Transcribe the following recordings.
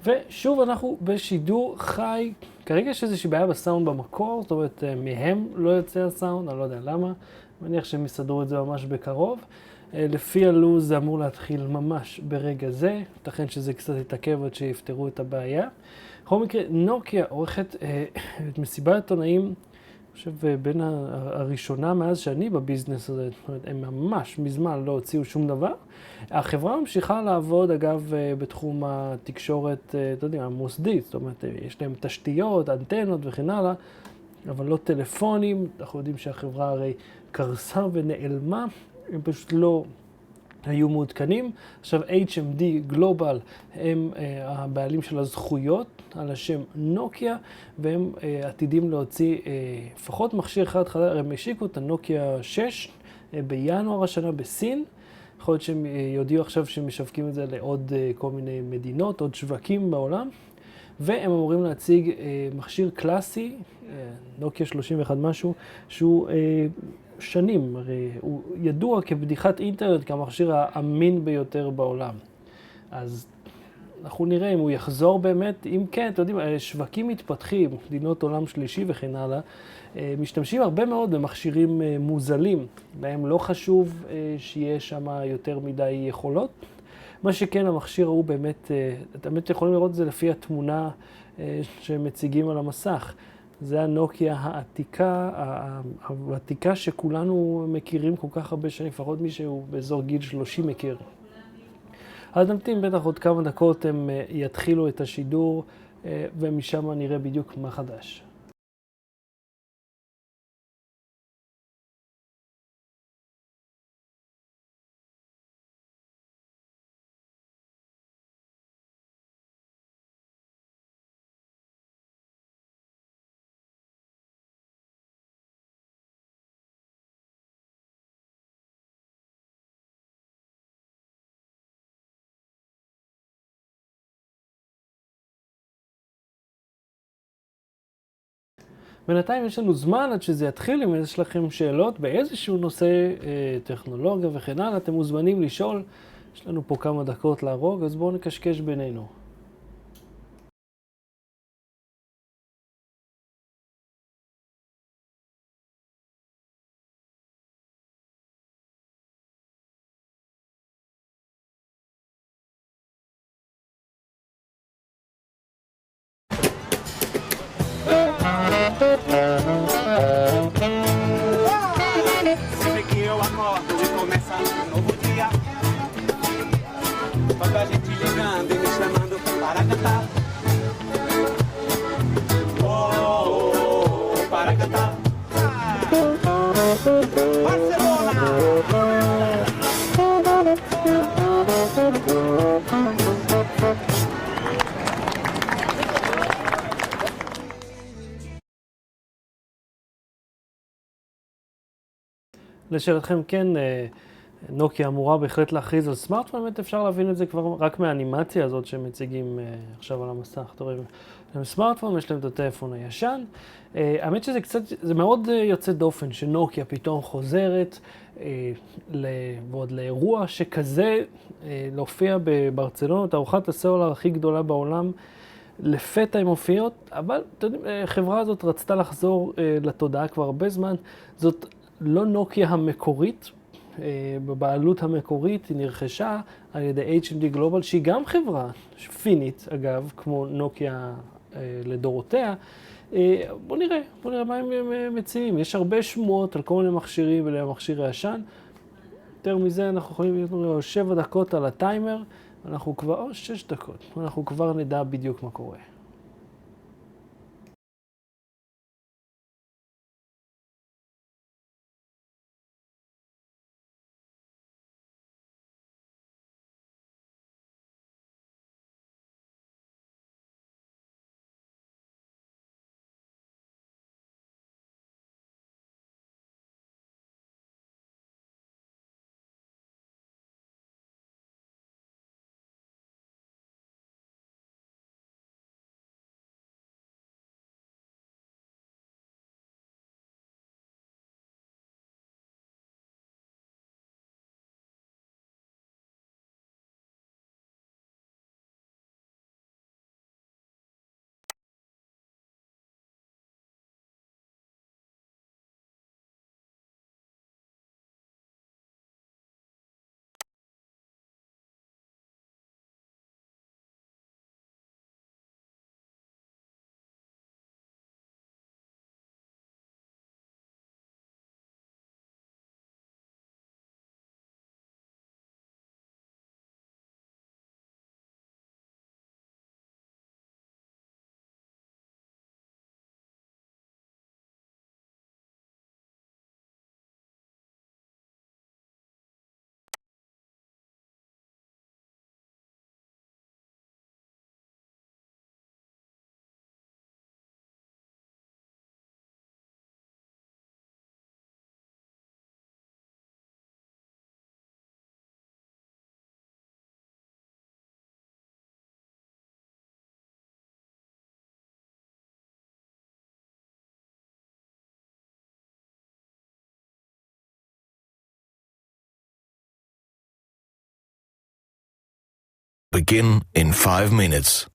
ושוב אנחנו בשידור חי. כרגע יש איזושהי בעיה בסאונד במקור, זאת אומרת מהם לא יוצא הסאונד, אני לא יודע למה. מניח שהם יסדרו את זה ממש בקרוב. לפי הלו"ז זה אמור להתחיל ממש ברגע זה, ייתכן שזה קצת יתעכב עד שיפתרו את הבעיה. בכל מקרה, נוקיה עורכת את מסיבת עיתונאים, אני חושב בין הראשונה מאז שאני בביזנס הזה, זאת אומרת, הם ממש מזמן לא הוציאו שום דבר. החברה ממשיכה לעבוד, אגב, בתחום התקשורת, אתה יודע, המוסדית, זאת אומרת, יש להם תשתיות, אנטנות וכן הלאה, אבל לא טלפונים. אנחנו יודעים שהחברה הרי קרסה ונעלמה, הם פשוט לא היו מעודכנים. עכשיו HMD Global הם הבעלים של הזכויות על השם נוקיה, והם עתידים להוציא לפחות מכשיר אחד חדש. הם השיקו את הנוקיה 6 בינואר השנה בסין. יכול להיות שהם יודיעו עכשיו שהם משווקים את זה לעוד כל מיני מדינות, עוד שווקים בעולם. והם אמורים להציג מכשיר קלאסי, נוקיה 31 משהו, שהוא שנים, הרי הוא ידוע כבדיחת אינטרנט, כמכשיר האמין ביותר בעולם. אז אנחנו נראה אם הוא יחזור באמת. אם כן, אתם יודעים, שווקים מתפתחים, מדינות עולם שלישי וכן הלאה, משתמשים הרבה מאוד במכשירים מוזלים, בהם לא חשוב שיהיה שם יותר מדי יכולות. מה שכן, המכשיר הוא באמת, אתם יכולים לראות את זה לפי התמונה שמציגים על המסך. זה הנוקיה העתיקה, העתיקה שכולנו מכירים כל כך הרבה שנים, לפחות מי שהוא באזור גיל 30 מכיר. אז נמתין, בטח עוד כמה דקות הם יתחילו את השידור, ומשם נראה בדיוק מה חדש. בינתיים יש לנו זמן עד שזה יתחיל. אם יש לכם שאלות באיזשהו נושא, טכנולוגיה וכן הלאה, אתם מוזמנים לשאול. יש לנו פה כמה דקות להרוג, אז בואו נקשקש בינינו. Sempre que eu acordo e começa um novo dia, quando a gente ligando e me chamando para cantar, oh, oh, oh, para cantar. Barcelona! לשאלתכם, כן, נוקיה אמורה בהחלט להכריז על סמארטפון. באמת אפשר להבין את זה כבר רק מהאנימציה הזאת שמציגים עכשיו על המסך. אתם רואים, יש להם סמארטפון, יש להם את הטלפון הישן. האמת שזה קצת, זה מאוד יוצא דופן שנוקיה פתאום חוזרת, ועוד לאירוע שכזה, להופיע בברצלונה, בתערוכת הסלולר הכי גדולה בעולם. לפתע הם מופיעות, אבל החברה הזאת רצתה לחזור לתודעה כבר הרבה זמן. זאת לא נוקיה המקורית, בבעלות המקורית היא נרכשה על ידי HMD Global, שהיא גם חברה פינית, אגב, כמו נוקיה לדורותיה. בואו נראה מה הם מציעים. יש הרבה שמועות על כל מיני מכשירים ולמכשיר הישן. יותר מזה אנחנו יכולים לראות 7 דקות על הטיימר, אנחנו כבר, 6 דקות, אנחנו כבר נדע בדיוק מה קורה. Begin in 5 minutes.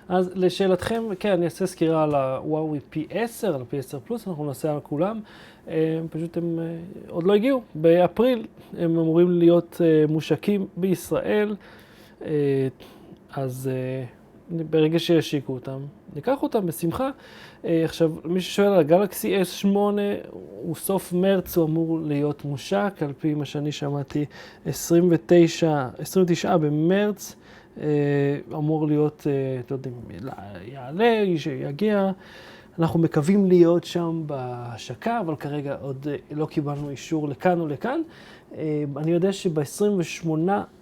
אז לשאלתכם, כן, אני אעשה סקירה על הוואוי P10, על P10 פלוס, אנחנו נעשה על כולם. פשוט הם עוד לא הגיעו. באפריל הם אמורים להיות מושקים בישראל, אז ברגע שישיקו אותם, ניקח אותם בשמחה. עכשיו, מי ששואל על הגלקסי S8, הוא סוף מרץ, הוא אמור להיות מושק, על פי מה שאני שמעתי, 29 במרץ. אמור להיות, אתה יודע, יעלה, שיגיע. אנחנו מקווים להיות שם בהשקה, אבל כרגע עוד לא קיבלנו אישור לכאן או לכאן. אני יודע שב-28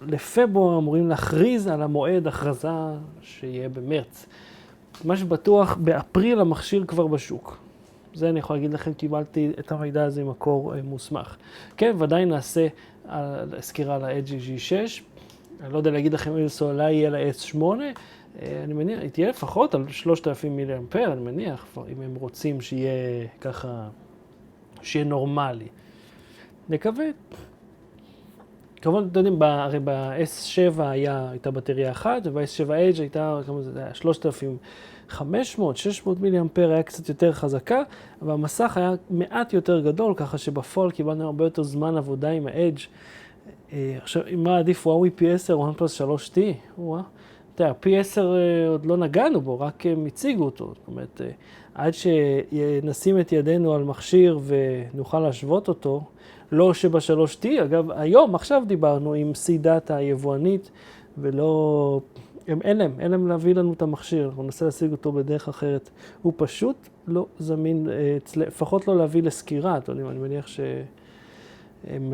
לפברואר אמורים להכריז על המועד הכרזה שיהיה במרץ. מה שבטוח, באפריל המכשיר כבר בשוק. זה אני יכול להגיד לכם, קיבלתי את המידע הזה ממקור מוסמך. כן, ודאי נעשה סקירה על ה-Edge G6. אני לא יודע להגיד לכם איזה סוללה יהיה ל-S8, אני מניח, היא תהיה לפחות על 3,000 מילי אמפר, אני מניח, אם הם רוצים שיהיה ככה, שיהיה נורמלי. נקווה. כמובן, אתם יודעים, הרי ב-S7 הייתה בטריה אחת, וב-S7H הייתה, כמה זה היה, 3,500, 600 מילי אמפר, היה קצת יותר חזקה, אבל המסך היה מעט יותר גדול, ככה שבפועל קיבלנו הרבה יותר זמן עבודה עם ה-Edge. עכשיו, מה עדיף וואוי P10 או OnePlus 3T? תראה, P10 עוד לא נגענו בו, רק הם הציגו אותו. זאת אומרת, עד שנשים את ידינו על מכשיר ונוכל להשוות אותו, לא שב3T, אגב, היום, עכשיו דיברנו עם C-Data היבואנית, ולא, אין להם להביא לנו את המכשיר, אנחנו ננסה להשיג אותו בדרך אחרת. הוא פשוט לא זמין, לפחות לא להביא לסקירה, אתם יודעים, אני מניח שהם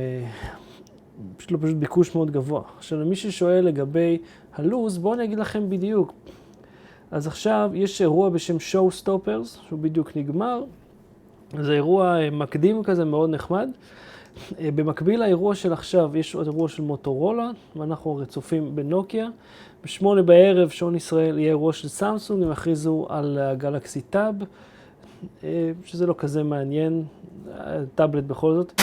פשוט לא פשוט ביקוש מאוד גבוה. עכשיו, למי ששואל לגבי הלוז, בואו אני אגיד לכם בדיוק. אז עכשיו יש אירוע בשם Showstoppers, שהוא בדיוק נגמר. זה אירוע מקדים כזה מאוד נחמד. במקביל לאירוע של עכשיו, יש עוד אירוע של מוטורולה, ואנחנו רצופים בנוקיה. ב8 בערב, שעון ישראל, יהיה אירוע של סמסונג, הם הכריזו על הגלקסי טאב, שזה לא כזה מעניין, טאבלט בכל זאת.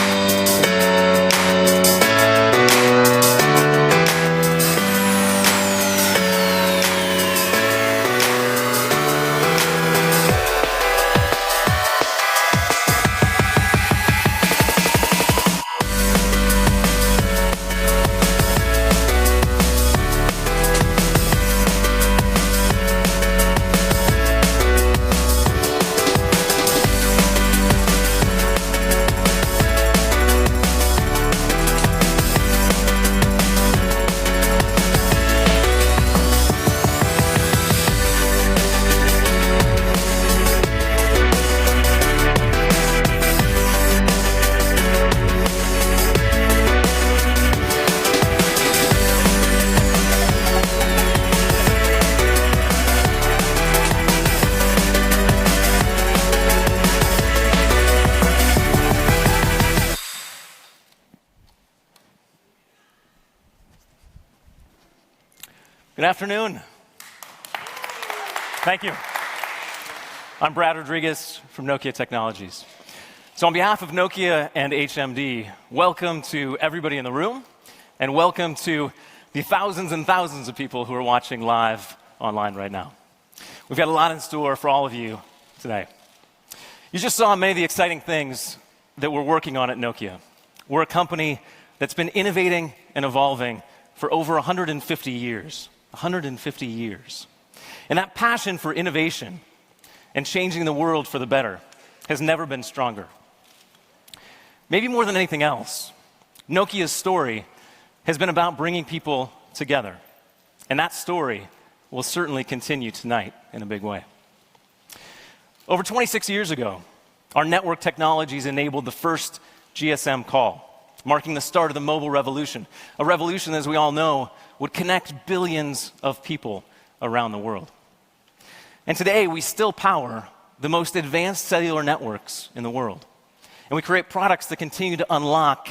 Good afternoon. Thank you. I'm Brad Rodriguez from Nokia Technologies. So on behalf of Nokia and HMD, welcome to everybody in the room, and welcome to the thousands and thousands of people who are watching live online right now. We've got a lot in store for all of you today. You just saw many of the exciting things that we're working on at Nokia. We're a company that's been innovating and evolving for over 150 years. 150 years. And that passion for innovation and changing the world for the better has never been stronger. Maybe more than anything else, Nokia's story has been about bringing people together. And that story will certainly continue tonight in a big way. Over 26 years ago, our network technologies enabled the first GSM call, marking the start of the mobile revolution, a revolution, as we all know, would connect billions of people around the world. And today, we still power the most advanced cellular networks in the world. And we create products that continue to unlock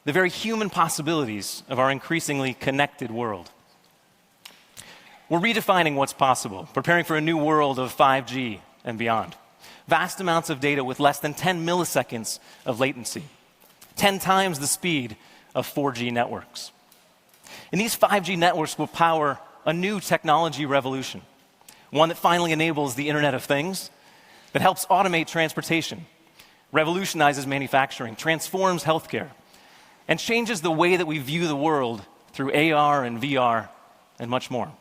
the very human possibilities of our increasingly connected world. We're redefining what's possible, preparing for a new world of 5G and beyond. Vast amounts of data with less than 10 milliseconds of latency, 10 times the speed of 4G networks. And these 5G networks will power a new technology revolution, one that finally enables the Internet of Things, that helps automate transportation, revolutionizes manufacturing, transforms healthcare, and changes the way that we view the world through AR and VR and much more.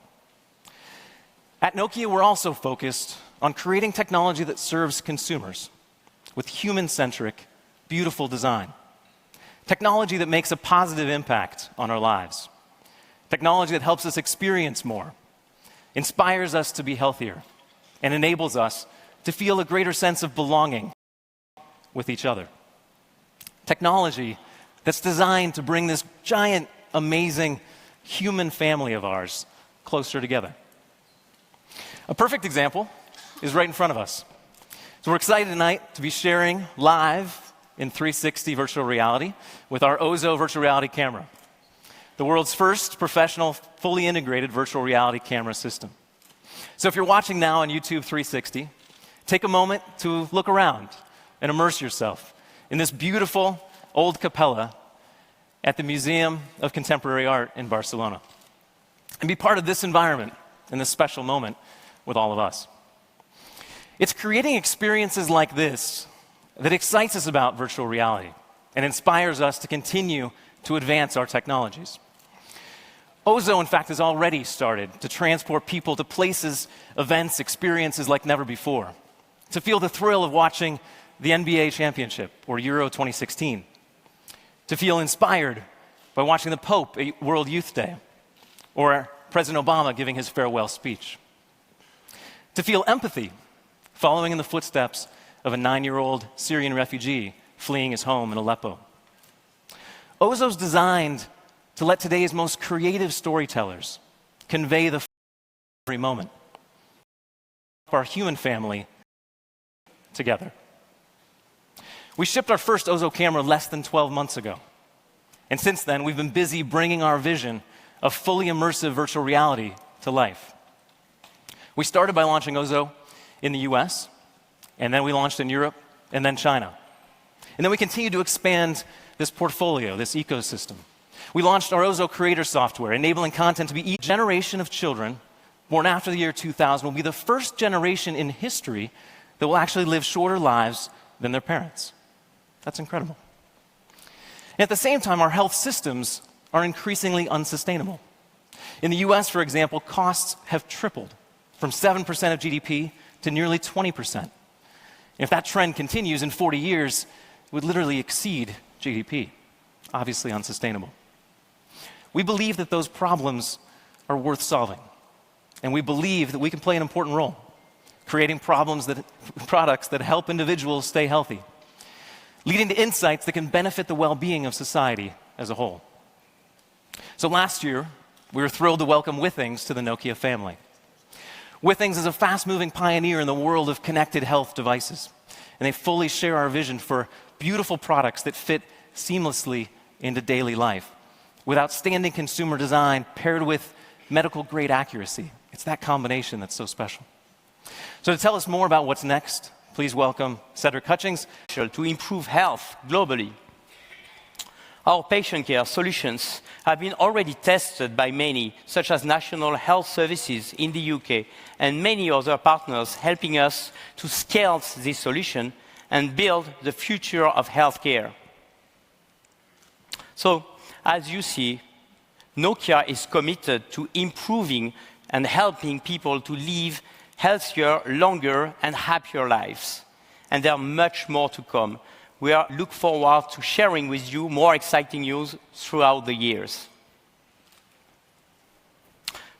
At Nokia, we're also focused on creating technology that serves consumers with human-centric, beautiful design. Technology that makes a positive impact on our lives. Technology that helps us experience more, inspires us to be healthier, and enables us to feel a greater sense of belonging with each other. Technology that's designed to bring this giant, amazing human family of ours closer together. A perfect example is right in front of us. So we're excited tonight to be sharing live in 360 virtual reality with our Ozo virtual reality camera, the world's first professional, fully integrated virtual reality camera system. So if you're watching now on YouTube 360, take a moment to look around and immerse yourself in this beautiful old capella at the Museum of Contemporary Art in Barcelona, and be part of this environment and this special moment with all of us. It's creating experiences like this that excites us about virtual reality and inspires us to continue to advance our technologies. Ozo, in fact, has already started to transport people to places, events, experiences like never before. To feel the thrill of watching the NBA championship or Euro 2016. To feel inspired by watching the Pope at World Youth Day or President Obama giving his farewell speech. To feel empathy following in the footsteps of a 9-year-old Syrian refugee fleeing his home in Aleppo. Ozo's designed to let today's most creative storytellers convey the every moment. Our human family together. We shipped our first Ozo camera less than 12 months ago. And since then, we've been busy bringing our vision of fully immersive virtual reality to life. We started by launching Ozo in the US, and then we launched in Europe, and then China. And then we continued to expand this portfolio, this ecosystem. We launched our Ozo creator software, enabling content to be each generation of children born after the year 2000 will be the first generation in history that will actually live shorter lives than their parents. That's incredible. And at the same time, our health systems are increasingly unsustainable. In the US, for example, costs have tripled from 7% of GDP to nearly 20%. And if that trend continues in 40 years, it would literally exceed GDP. Obviously unsustainable. We believe that those problems are worth solving. And we believe that we can play an important role, creating products that help individuals stay healthy, leading to insights that can benefit the well-being of society as a whole. So last year, we were thrilled to welcome Withings to the Nokia family. Withings is a fast-moving pioneer in the world of connected health devices, and they fully share our vision for beautiful products that fit seamlessly into daily life, with outstanding consumer design paired with medical-grade accuracy. It's that combination that's so special. So to tell us more about what's next, please welcome Cedric Hutchings. To improve health globally. Our patient care solutions have been already tested by many, such as National Health Services in the UK and many other partners, helping us to scale this solution and build the future of healthcare. So, as you see, Nokia is committed to improving and helping people to live healthier, longer, and happier lives. And there are much more to come. We look forward to sharing with you more exciting news throughout the years.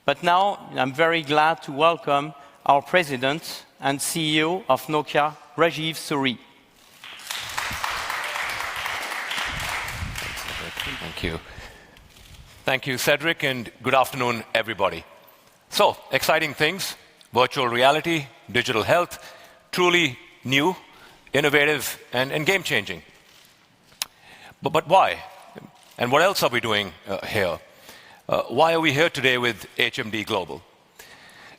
But now, I'm very glad to welcome our President and CEO of Nokia, Rajeev Suri. Thank you. Thank you, Cedric, and good afternoon, everybody. So, exciting things, virtual reality, digital health, truly new, innovative, and game-changing. But why? And what else are we doing here? Why are we here today with HMD Global?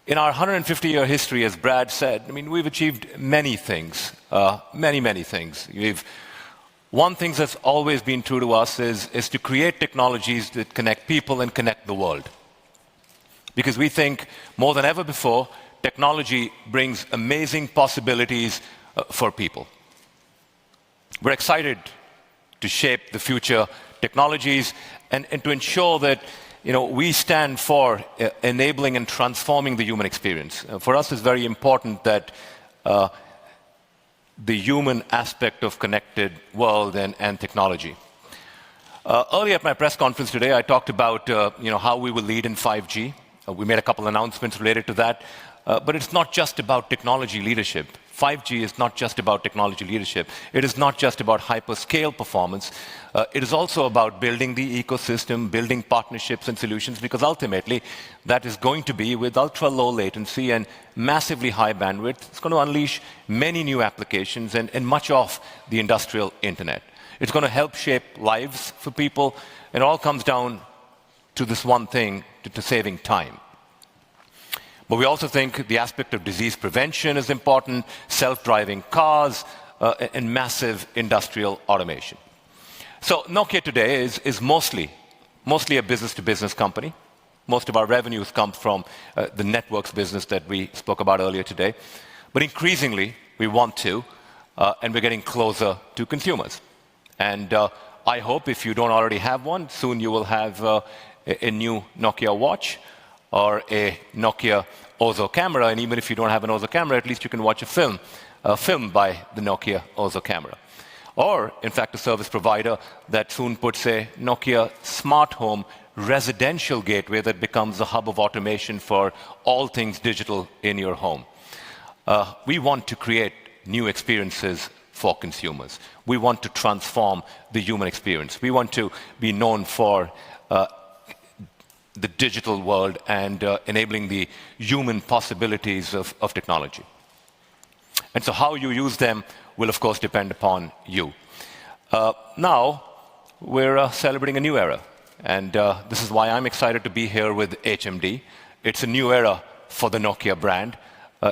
In our 150-year history, as Brad said, we've achieved many things, many things. One thing that's always been true to us is to create technologies that connect people and connect the world. Because we think, more than ever before, technology brings amazing possibilities for people. We're excited to shape the future technologies and to ensure that we stand for enabling and transforming the human experience. For us, it's very important that the human aspect of connected world and technology. Earlier at my press conference today, I talked about how we will lead in 5G. We made a couple announcements related to that. But it's not just about technology leadership. 5G is not just about technology leadership. It is not just about hyperscale performance. It is also about building the ecosystem, building partnerships and solutions, because ultimately that is going to be with ultra-low latency and massively high bandwidth. It's going to unleash many new applications and much of the industrial internet. It's going to help shape lives for people, and it all comes down to this one thing, to saving time. But we also think the aspect of disease prevention is important, self-driving cars, and massive industrial automation. So Nokia today is mostly a business-to-business company. Most of our revenues come from the networks business that we spoke about earlier today. But increasingly, we want to, and we're getting closer to consumers. And I hope if you don't already have one, soon you will have a new Nokia watch or a Nokia Ozo camera, and even if you don't have an Ozo camera, at least you can watch a film by the Nokia Ozo camera. Or, in fact, a service provider that soon puts a Nokia smart home residential gateway that becomes a hub of automation for all things digital in your home. We want to create new experiences for consumers. We want to transform the human experience. We want to be known for the digital world and enabling the human possibilities of technology. And so how you use them will, of course, depend upon you. Now, we're celebrating a new era. And this is why I'm excited to be here with HMD. It's a new era for the Nokia brand.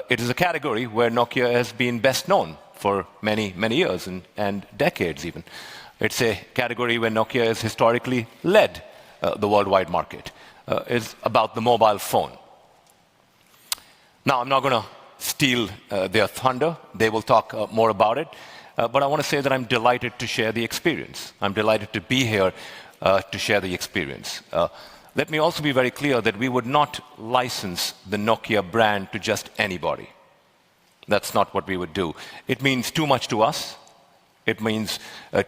It is a category where Nokia has been best known for many, many years and decades even. It's a category where Nokia has historically led the worldwide market. It's about the mobile phone. Now, I'm not going to steal their thunder. They will talk more about it. But I want to say that I'm delighted to share the experience. I'm delighted to be here to share the experience. Let me also be very clear that we would not license the Nokia brand to just anybody. That's not what we would do. It means too much to us. It means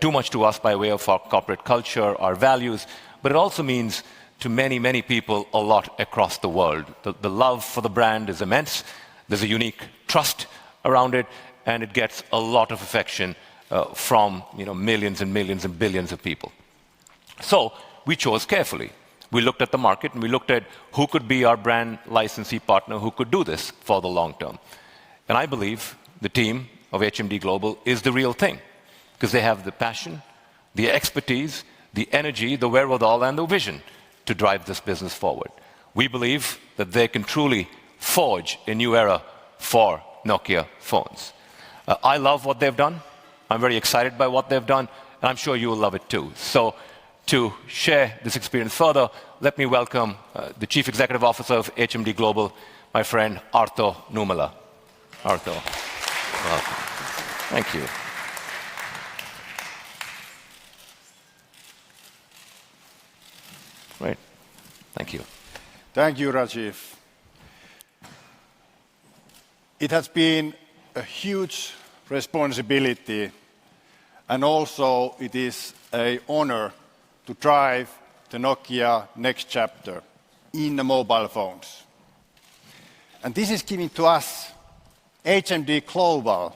too much to us by way of our corporate culture, our values, but it also means to many, many people a lot across the world. The love for the brand is immense. There's a unique trust around it, and it gets a lot of affection from millions and millions and billions of people. So we chose carefully. We looked at the market and we looked at who could be our brand licensee partner who could do this for the long term. And I believe the team of HMD Global is the real thing because they have the passion, the expertise, the energy, the wherewithal, and the vision to drive this business forward. We believe that they can truly forge a new era for Nokia phones. I love what they've done. I'm very excited by what they've done, and I'm sure you will love it too. So to share this experience further, let me welcome the Chief Executive Officer of HMD Global, my friend Arto Numela. Arto, welcome. Thank you. Great. Thank you. Thank you, Rajiv. It has been a huge responsibility, and also it is an honor to drive the Nokia next chapter in the mobile phones. And this is giving to us, HMD Global,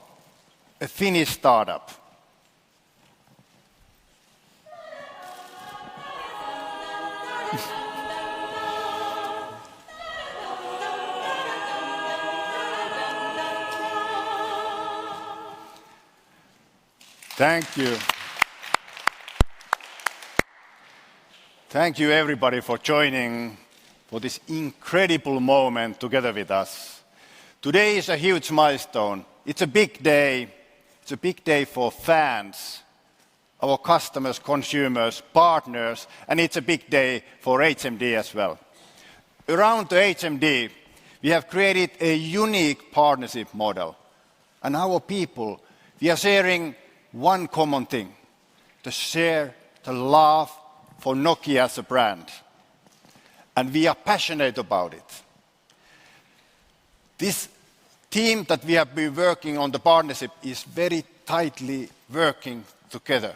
a Finnish startup. Thank you. Thank you everybody for joining for this incredible moment together with us. Today is a huge milestone. It's a big day. It's a big day for fans, our customers, consumers, partners, and it's a big day for HMD as well. Around the HMD, we have created a unique partnership model. And our people, we are sharing one common thing, to share the love for Nokia as a brand. And we are passionate about it. This team that we have been working on the partnership is very tightly working together.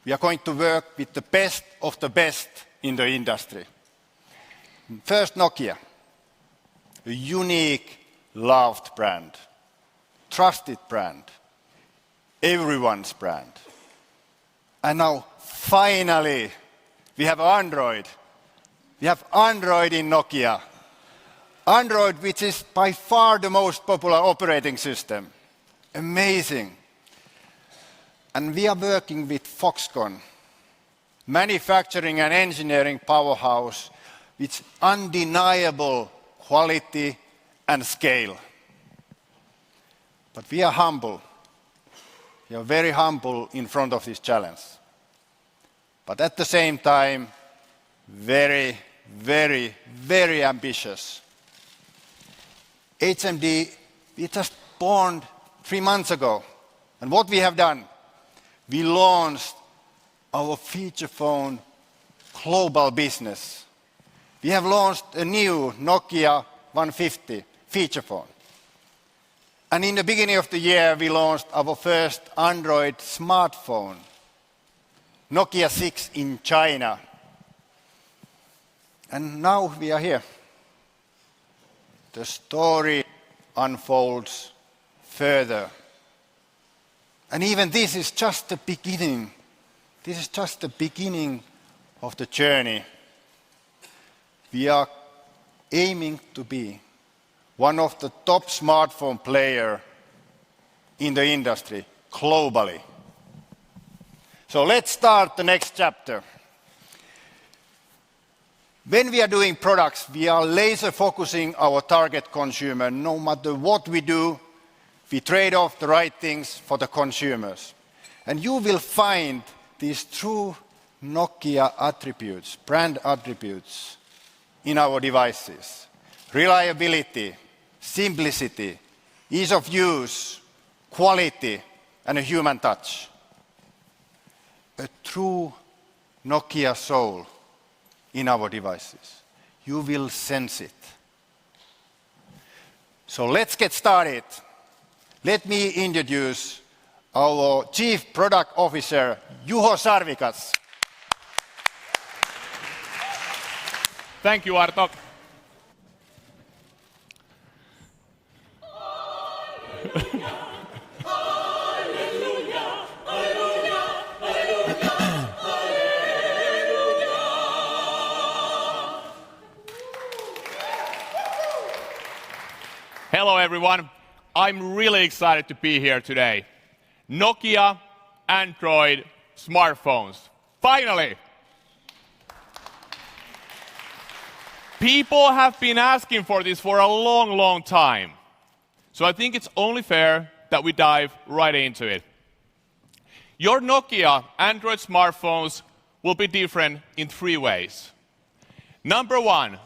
We are going to work with the best of the best in the industry. First, Nokia, a unique, loved brand, trusted brand, everyone's brand. And now, finally, we have Android. We have Android in Nokia. Android, which is by far the most popular operating system. Amazing. And we are working with Foxconn, manufacturing and engineering powerhouse with undeniable quality and scale. But we are humble. We are very humble in front of this challenge. But at the same time, very, very, very ambitious. HMD, we just born 3 months ago. And what we have done, we launched our feature phone global business. We have launched a new Nokia 150 feature phone. And in the beginning of the year, we launched our first Android smartphone, Nokia 6 in China. And now we are here. The story unfolds further. And even this is just the beginning. This is just the beginning of the journey. We are aiming to be one of the top smartphone players in the industry globally. So let's start the next chapter. When we are doing products, we are laser focusing our target consumer. No matter what we do, we trade off the right things for the consumers. And you will find these true Nokia attributes, brand attributes, in our devices. Reliability, simplicity, ease of use, quality, and a human touch. A true Nokia soul in our devices. You will sense it. So let's get started. Let me introduce our Chief Product Officer, Juho Sarvikas. Thank you, Arto. Hello, everyone. I'm really excited to be here today. Nokia Android smartphones. Finally! People have been asking for this for a long, long time. So I think it's only fair that we dive right into it. Your Nokia Android smartphones will be different in 3 ways. Number 1,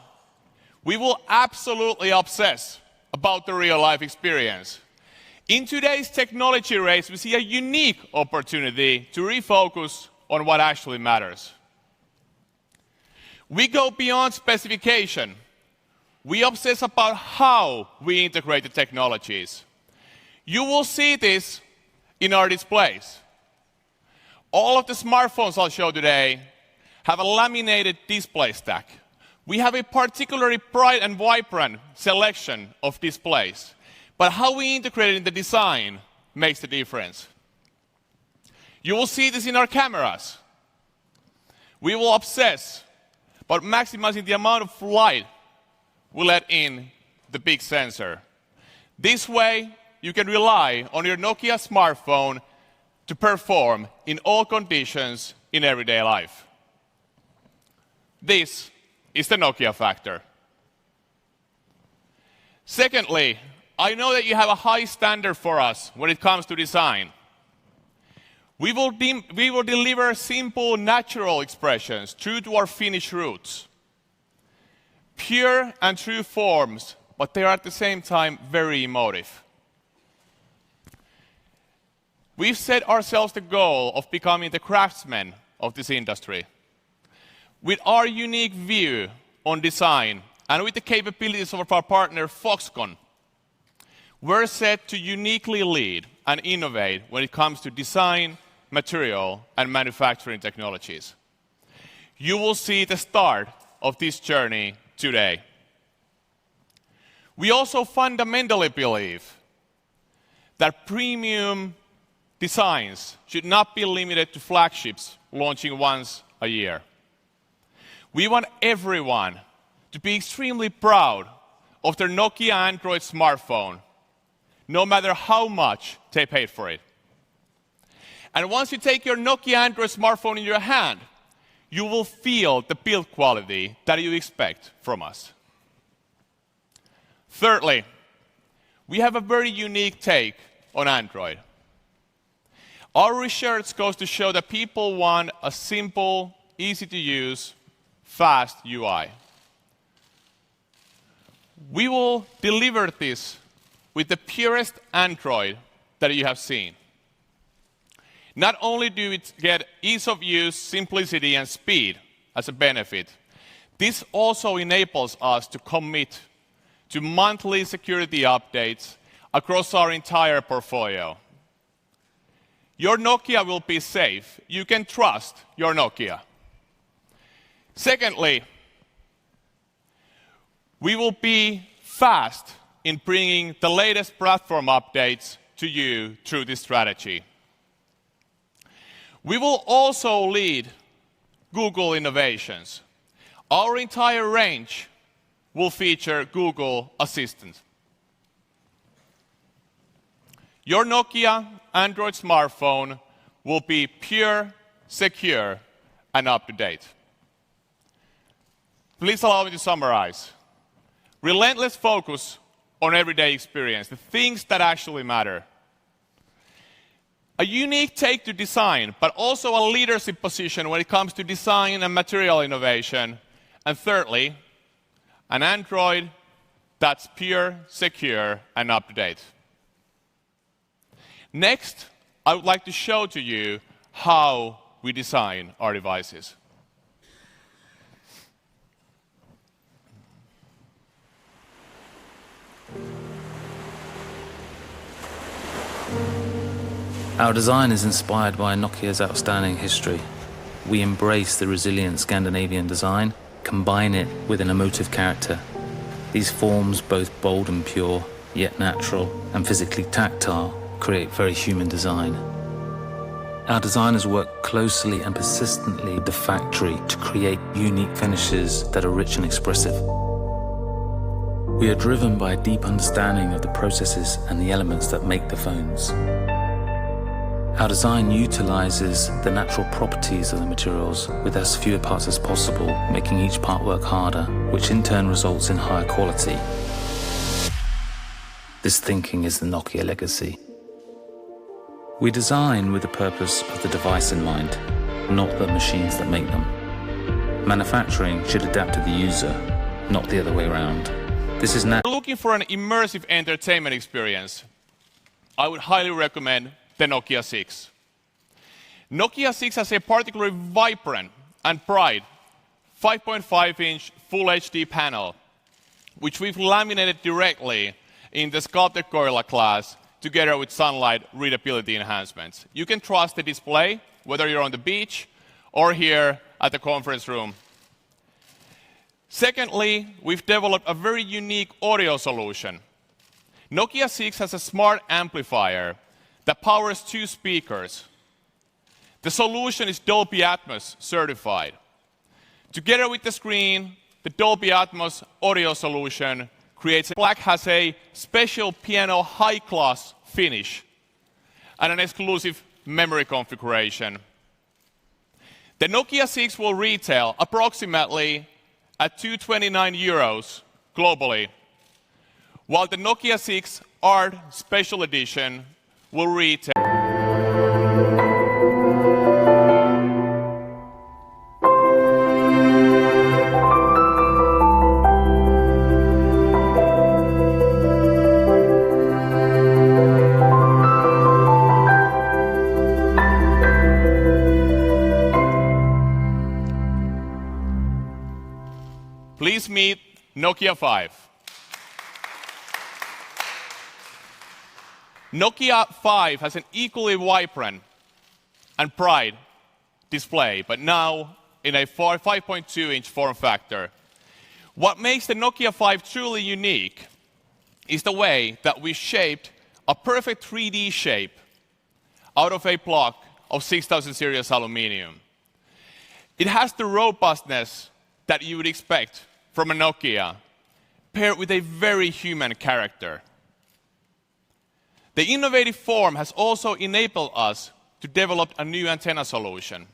we will absolutely obsess about the real-life experience. In today's technology race, we see a unique opportunity to refocus on what actually matters. We go beyond specification. We obsess about how we integrate the technologies. You will see this in our displays. All of the smartphones I'll show today have a laminated display stack. We have a particularly bright and vibrant selection of displays, but how we integrate it in the design makes the difference. You will see this in our cameras. We will obsess about maximizing the amount of light we let in the big sensor. This way, you can rely on your Nokia smartphone to perform in all conditions in everyday life. This is the Nokia factor. Secondly, I know that you have a high standard for us when it comes to design. We will deliver simple, natural expressions true to our Finnish roots. Pure and true forms, but they are at the same time very emotive. We've set ourselves the goal of becoming the craftsmen of this industry. With our unique view on design and with the capabilities of our partner Foxconn, we're set to uniquely lead and innovate when it comes to design, material, and manufacturing technologies. You will see the start of this journey today. We also fundamentally believe that premium designs should not be limited to flagships launching once a year. We want everyone to be extremely proud of their Nokia Android smartphone, no matter how much they paid for it. And once you take your Nokia Android smartphone in your hand, you will feel the build quality that you expect from us. Thirdly, we have a very unique take on Android. Our research goes to show that people want a simple, easy-to-use, fast UI. We will deliver this with the purest Android that you have seen. Not only do we get ease of use, simplicity, and speed as a benefit, this also enables us to commit to monthly security updates across our entire portfolio. Your Nokia will be safe. You can trust your Nokia. Secondly, we will be fast in bringing the latest platform updates to you through this strategy. We will also lead Google innovations. Our entire range will feature Google Assistant. Your Nokia Android smartphone will be pure, secure, and up-to-date. Please allow me to summarize. Relentless focus on everyday experience, the things that actually matter. A unique take to design, but also a leadership position when it comes to design and material innovation. And thirdly, an Android that's pure, secure, and up-to-date. Next, I would like to show to you how we design our devices. Our design is inspired by Nokia's outstanding history. We embrace the resilient Scandinavian design, combine it with an emotive character. These forms, both bold and pure, yet natural and physically tactile, create very human design. Our designers work closely and persistently with the factory to create unique finishes that are rich and expressive. We are driven by a deep understanding of the processes and the elements that make the phones. Our design utilizes the natural properties of the materials with as fewer parts as possible, making each part work harder, which in turn results in higher quality. This thinking is the Nokia legacy. We design with the purpose of the device in mind, not the machines that make them. Manufacturing should adapt to the user, not the other way around. This is If you're looking for an immersive entertainment experience, I would highly recommend the Nokia 6. Nokia 6 has a particularly vibrant and bright 5.5-inch Full HD panel, which we've laminated directly in the sculpted Gorilla Glass together with sunlight readability enhancements. You can trust the display, whether you're on the beach or here at the conference room. Secondly, we've developed a very unique audio solution. Nokia 6 has a smart amplifier that powers 2 speakers. The solution is Dolby Atmos certified. Together with the screen, the Dolby Atmos audio solution creates black has a special piano high-class finish and an exclusive memory configuration. The Nokia 6 will retail approximately at €229 globally, while the Nokia 6 Art Special Edition will retail. Please meet Nokia 5. Nokia 5 has an equally vibrant and bright display, but now in a 5.2-inch form factor. What makes the Nokia 5 truly unique is the way that we shaped a perfect 3D shape out of a block of 6000 series aluminium. It has the robustness that you would expect from a Nokia, paired with a very human character. The innovative form has also enabled us to develop a new antenna solution.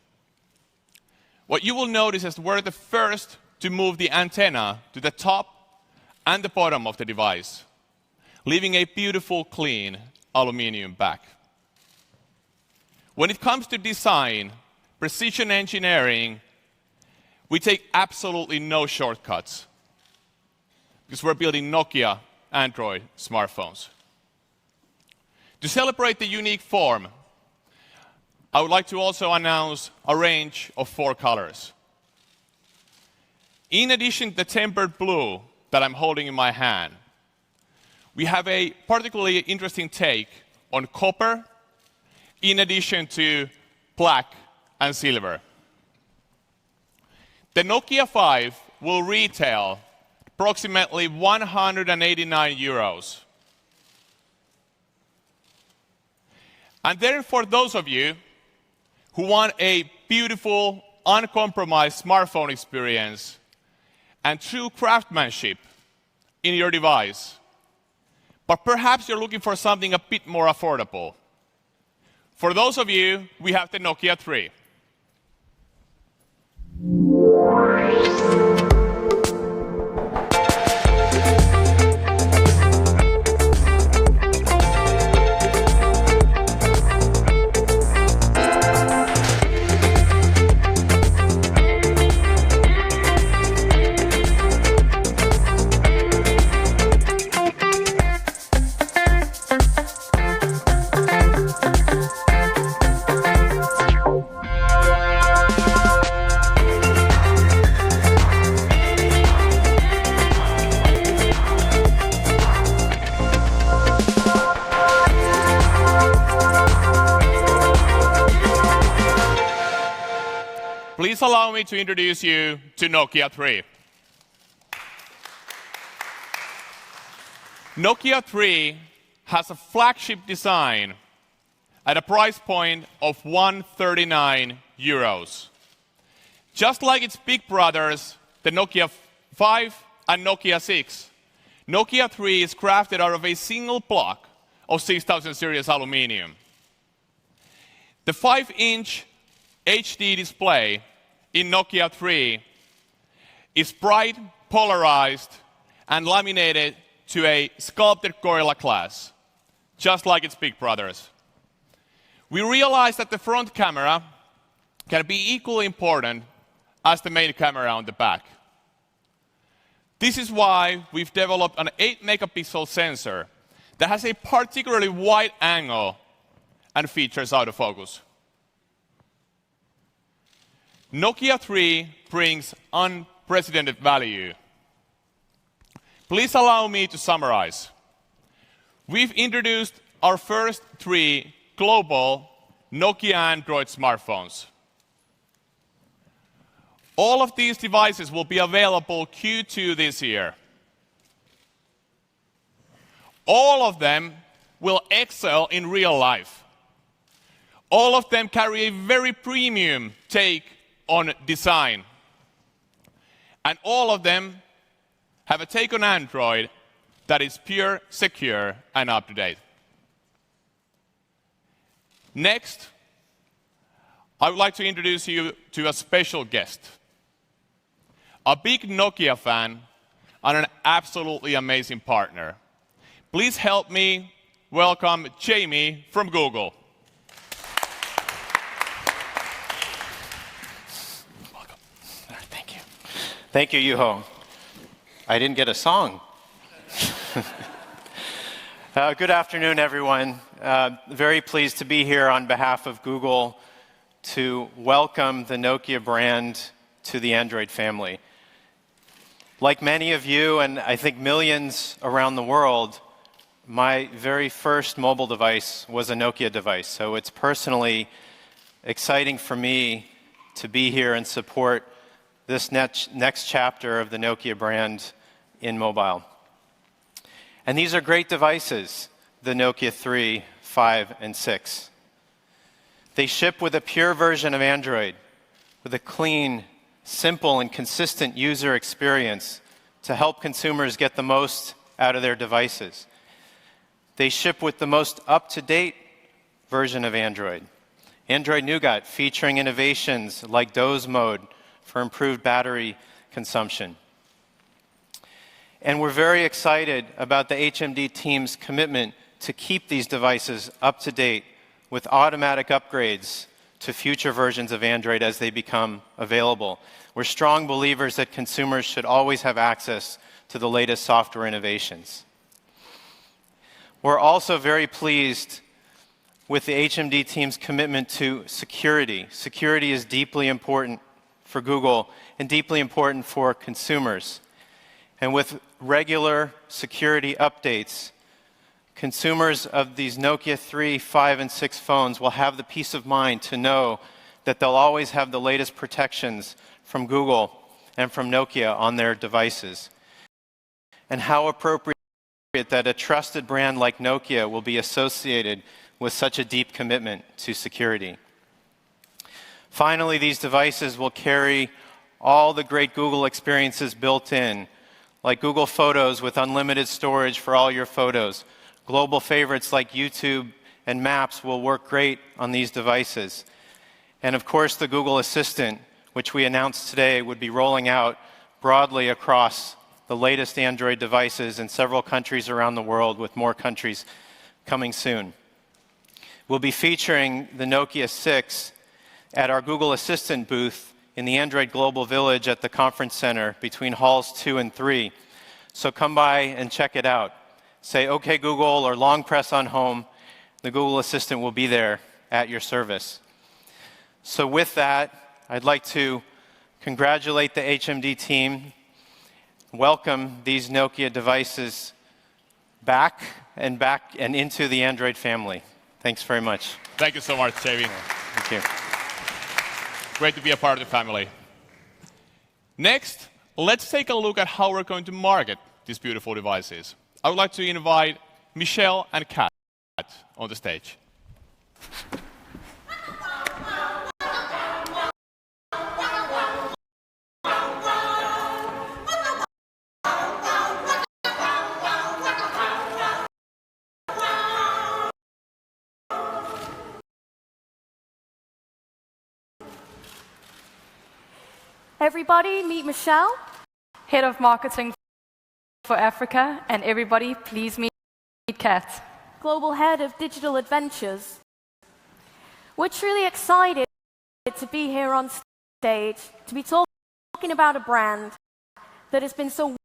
What you will notice is we're the first to move the antenna to the top and the bottom of the device, leaving a beautiful, clean aluminium back. When it comes to design, precision engineering, we take absolutely no shortcuts because we're building Nokia Android smartphones. To celebrate the unique form, I would like to also announce a range of 4 colors. in addition to the tempered blue that I'm holding in my hand, we have a particularly interesting take on copper, in addition to black and silver. The Nokia 5 will retail approximately 189 euros. And then for those of you who want a beautiful, uncompromised smartphone experience and true craftsmanship in your device, but perhaps you're looking for something a bit more affordable, for those of you, we have the Nokia 3. Please allow me to introduce you to Nokia 3. Nokia 3 has a flagship design at a price point of 139 euros. Just like its big brothers, the Nokia 5 and Nokia 6, Nokia 3 is crafted out of a single block of 6000 series aluminium. The 5-inch HD display in Nokia 3 is bright, polarized, and laminated to a sculpted Gorilla Glass, just like its big brothers. We realized that the front camera can be equally important as the main camera on the back. This is why we've developed an 8-megapixel sensor that has a particularly wide angle and features autofocus. Nokia 3 brings unprecedented value. Please allow me to summarize. We've introduced our first 3 global Nokia Android smartphones. All of these devices will be available Q2 this year. All of them will excel in real life. All of them carry a very premium take on design. And all of them have a take on Android that is pure, secure, and up-to-date. Next, I would like to introduce you to a special guest, a big Nokia fan and an absolutely amazing partner. Please help me welcome Jamie from Google. Welcome. Thank you. Thank you, Juho. I didn't get a song. Good afternoon, everyone. Very pleased to be here on behalf of Google to welcome the Nokia brand to the Android family. Like many of you, and I think millions around the world, my very first mobile device was a Nokia device. So it's personally exciting for me to be here and support this next chapter of the Nokia brand in mobile. And these are great devices, the Nokia 3, 5, and 6. They ship with a pure version of Android, with a clean, simple, and consistent user experience to help consumers get the most out of their devices. They ship with the most up-to-date version of Android, Android Nougat, featuring innovations like doze mode for improved battery consumption. And we're very excited about the HMD team's commitment to keep these devices up to date with automatic upgrades to future versions of Android as they become available. We're strong believers that consumers should always have access to the latest software innovations. We're also very pleased with the HMD team's commitment to security. Security is deeply important for Google and deeply important for consumers. And with regular security updates, consumers of these Nokia 3, 5, and 6 phones will have the peace of mind to know that they'll always have the latest protections from Google and from Nokia on their devices. And how appropriate that a trusted brand like Nokia will be associated with such a deep commitment to security. Finally, these devices will carry all the great Google experiences built in, like Google Photos with unlimited storage for all your photos. Global favorites like YouTube and Maps will work great on these devices. And of course, the Google Assistant, which we announced today, would be rolling out broadly across the latest Android devices in several countries around the world, with more countries coming soon. We'll be featuring the Nokia 6 at our Google Assistant booth in the Android Global Village at the Conference Center between halls 2 and 3. So come by and check it out. Say, "OK, Google," or long press on home. The Google Assistant will be there at your service. So with that, I'd like to congratulate the HMD team, welcome these Nokia devices back and into the Android family. Thanks very much. Thank you so much, JV. Thank you. Great to be a part of the family. Next, let's take a look at how we're going to market these beautiful devices. I would like to invite Michelle and Kat on the stage. Everybody, meet Michelle, Head of Marketing for Africa, and everybody, please meet Kat, Global Head of Digital Adventures. We're truly excited to be here on stage, to be talking about a brand that has been so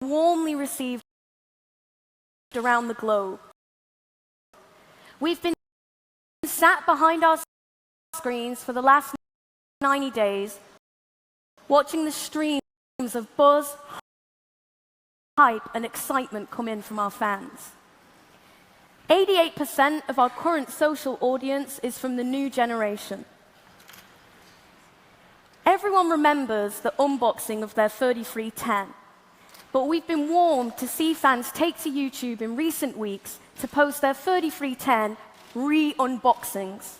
warmly received around the globe. We've been sat behind our screens for the last 90 days, watching the streams of buzz, hype, and excitement come in from our fans. 88% of our current social audience is from the new generation. Everyone remembers the unboxing of their 3310, but we've been warned to see fans take to YouTube in recent weeks to post their 3310 re-unboxings.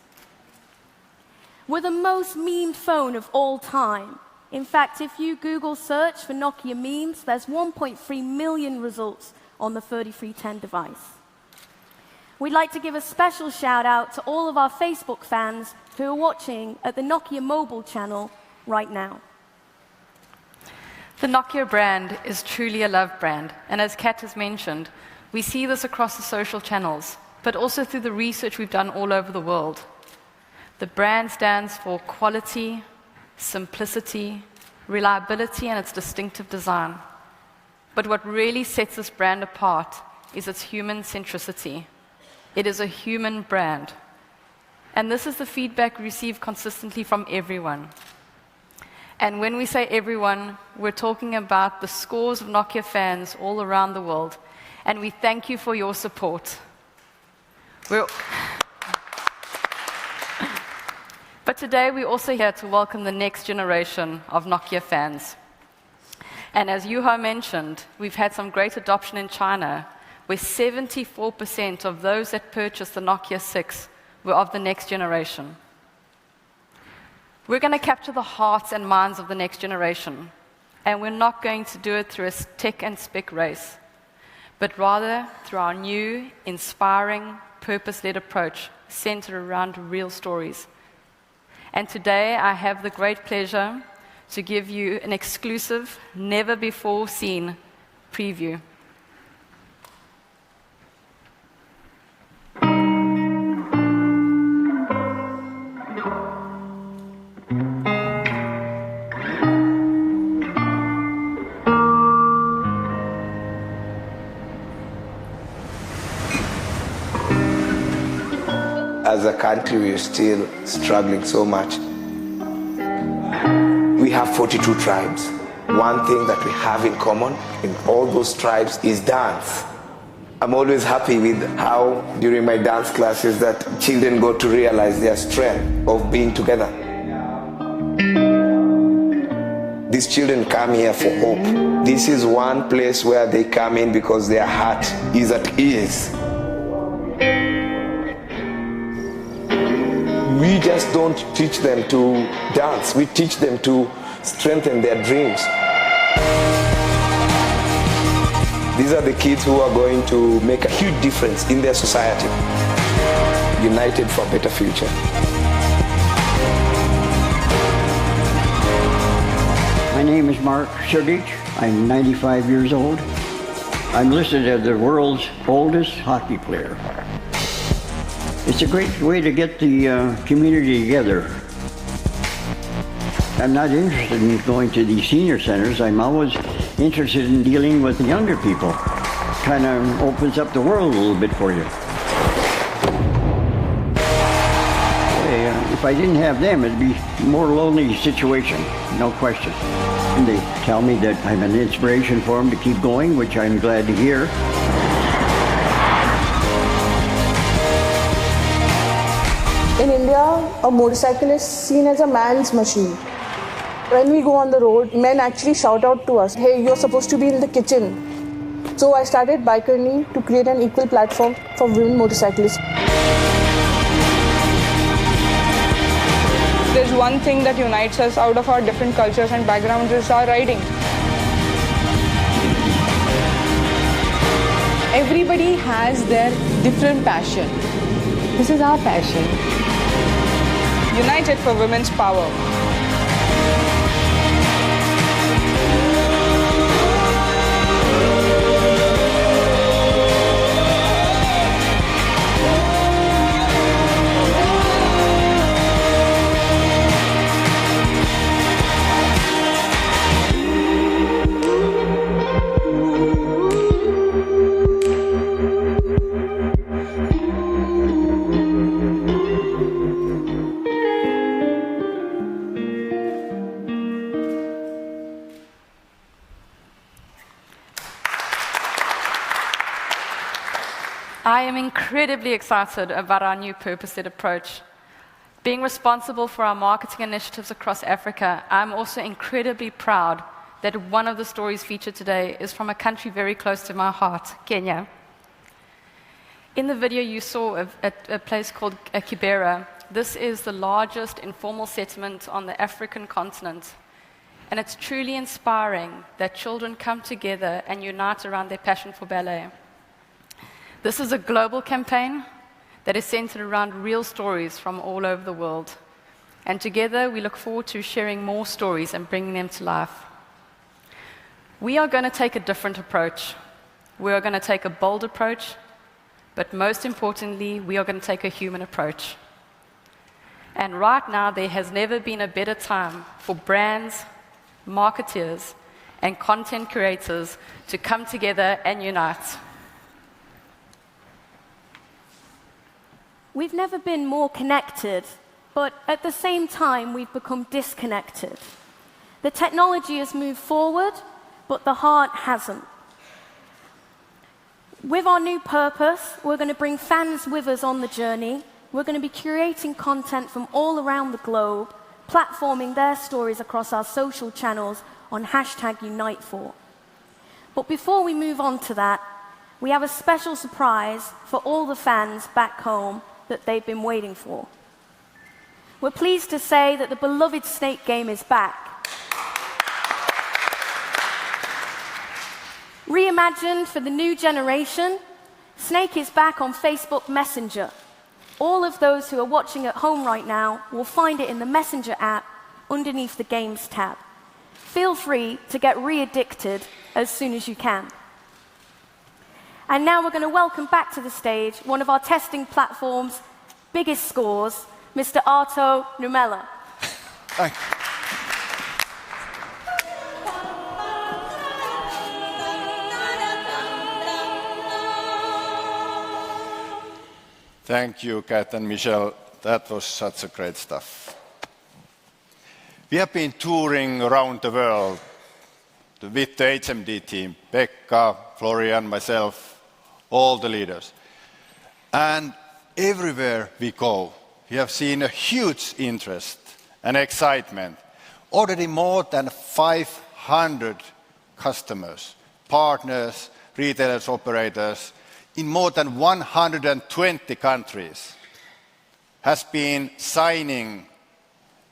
We're the most memed phone of all time. In fact, if you Google search for Nokia memes, there's 1.3 million results on the 3310 device. We'd like to give a special shout out to all of our Facebook fans who are watching at the Nokia mobile channel right now. The Nokia brand is truly a loved brand, and as Kat has mentioned, we see this across the social channels, but also through the research we've done all over the world. The brand stands for quality, simplicity, reliability, and its distinctive design. But what really sets this brand apart is its human centricity. It is a human brand. And this is the feedback we receive consistently from everyone. And when we say everyone, we're talking about the scores of Nokia fans all around the world. And we thank you for your support. But today we're also here to welcome the next generation of Nokia fans. And as Juha mentioned, we've had some great adoption in China, where 74% of those that purchased the Nokia 6 were of the next generation. We're going to capture the hearts and minds of the next generation, and we're not going to do it through a tech and spec race, but rather through our new, inspiring, purpose-led approach centered around real stories. And today I have the great pleasure to give you an exclusive, never-before-seen preview. As a country, we're still struggling so much 42 tribes. One thing that we have in common in all those tribes is dance. I'm always happy with how during my dance classes that children got to realize their strength of being together. These children come here for hope. This is one place where they come in because their heart is at ease. We just don't teach them to dance. We teach them to strengthen their dreams. These are the kids who are going to make a huge difference in their society. United for a better future. My name is Mark Surdich. I'm 95 years old. I'm listed as the world's oldest hockey player. It's a great way to get the community together. I'm not interested in going to these senior centers. I'm always interested in dealing with the younger people. Kind of opens up the world a little bit for you. If I didn't have them, it'd be a more lonely situation, no question. And they tell me that I'm an inspiration for them to keep going, which I'm glad to hear. In India, a motorcycle is seen as a man's machine. When we go on the road, men actually shout out to us, hey, you're supposed to be in the kitchen. So I started Bikerni to create an equal platform for women motorcyclists. There's one thing that unites us out of our different cultures and backgrounds is our riding. Everybody has their different passion. This is our passion. United for women's power. I am incredibly excited about our new purpose-led approach. Being responsible for our marketing initiatives across Africa, I'm also incredibly proud that one of the stories featured today is from a country very close to my heart, Kenya. In the video, you saw a place called Kibera. This is the largest informal settlement on the African continent. And it's truly inspiring that children come together and unite around their passion for ballet. This is a global campaign that is centered around real stories from all over the world. And together, we look forward to sharing more stories and bringing them to life. We are going to take a different approach. We are going to take a bold approach, but most importantly, we are going to take a human approach. And right now, there has never been a better time for brands, marketers, and content creators to come together and unite. We've never been more connected, but at the same time, we've become disconnected. The technology has moved forward, but the heart hasn't. With our new purpose, we're going to bring fans with us on the journey. We're going to be curating content from all around the globe, platforming their stories across our social channels on #Unite4. But before we move on to that, we have a special surprise for all the fans back home that they've been waiting for. We're pleased to say that the beloved Snake game is back. Reimagined for the new generation, Snake is back on Facebook Messenger. All of those who are watching at home right now will find it in the Messenger app underneath the Games tab. Feel free to get re-addicted as soon as you can. And now we're going to welcome back to the stage one of our testing platform's biggest scores, Mr. Arto Numela. Thank you. Thank you, Kat and Michelle. That was such a great stuff. We have been touring around the world with the HMD team, Pekka, Florian, myself, all the leaders. And everywhere we go, we have seen a huge interest and excitement. Already more than 500 customers, partners, retailers, operators in more than 120 countries has been signing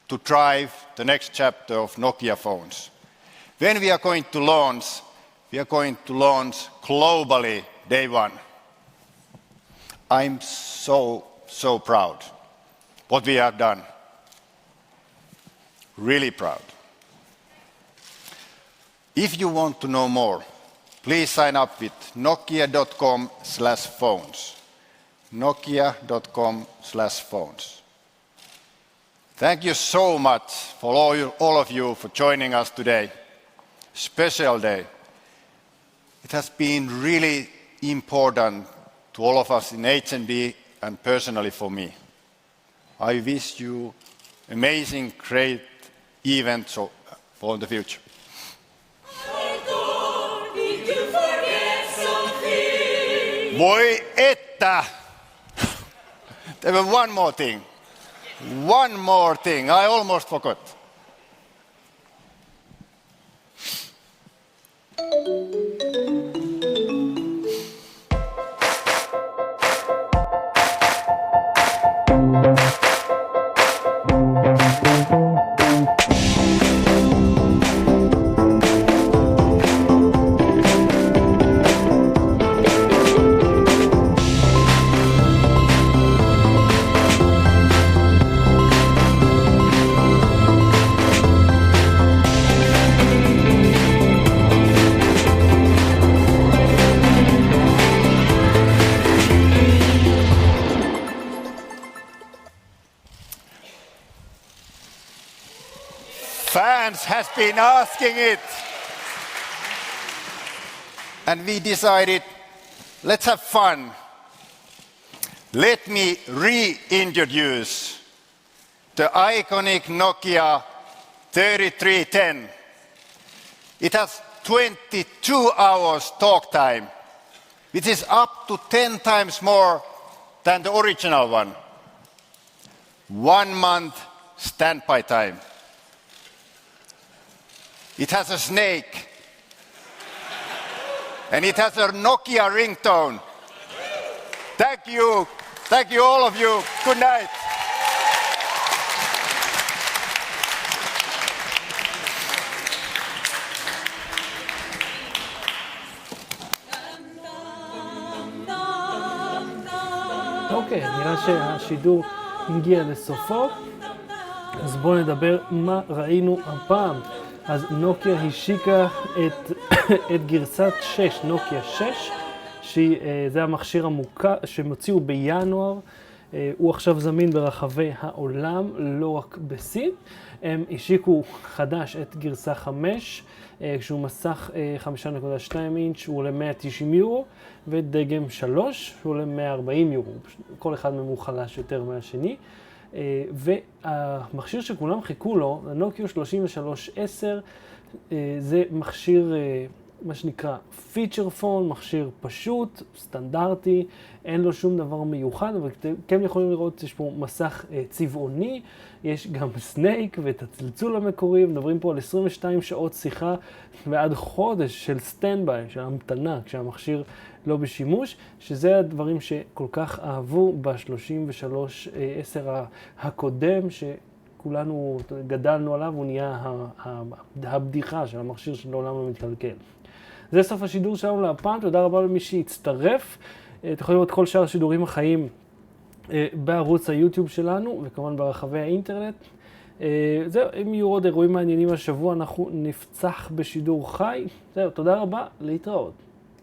to drive the next chapter of Nokia phones. When we are going to launch globally day one. I'm so proud what we have done. Really proud. If you want to know more, please sign up with nokia.com/phones. nokia.com/phones. Thank you so much for all of you for joining us today. Special day. It has been really important to all of us in HMD and personally for me. I wish you amazing, great events for the future. Voi että! There was one more thing. One more thing. I almost forgot. Fans has been asking it. And we decided, let's have fun. Let me reintroduce the iconic Nokia 3310. It has 22 hours talk time, which is up to 10 times more than the original one. 1 month standby time. It has a snake. And it has a Nokia ringtone. Thank you. Thank you all of you. Good night. אוקיי, נראה שהשידור הגיע לסופו, אז בואו נדבר מה ראינו הפעם. אז נוקיה השיקה את גרסת 6, נוקיה 6, שזה המכשיר המוכר שהם הוציאו בינואר. הוא עכשיו זמין ברחבי העולם, לא רק בסין. הם השיקו חדש את גרסה 5, שהוא מסך 5.2 אינץ', הוא עולה 190 יורו, ודגם 3, שהוא עולה 140 יורו. כל אחד מהם הוא חלש יותר מהשני. והמכשיר שכולם חיכו לו, הנוקיה 3310, זה מכשיר, מה שנקרא פיצ'ר פון, מכשיר פשוט, סטנדרטי, אין לו שום דבר מיוחד, אבל אתם יכולים לראות, יש פה מסך צבעוני, יש גם סנייק ואת הצלצול המקורי, מדברים פה על 22 שעות שיחה ועד חודש של סטנדביי, של המתנה, כשהמכשיר לא בשימוש, שזה הדברים שכל כך אהבו ב-3310 הקודם, שכולנו גדלנו עליו, הוא נהיה הבדיחה של המכשיר שלעולם לא מתקלקל. זה סוף השידור שלנו להפעם, תודה רבה למי שהצטרף. אתם יכולים לראות כל שאר השידורים החיים בערוץ היוטיוב שלנו, וכמובן ברחבי האינטרנט. זהו, אם יהיו עוד אירועים מעניינים השבוע, אנחנו נפצח בשידור חי. זהו, תודה רבה, להתראות.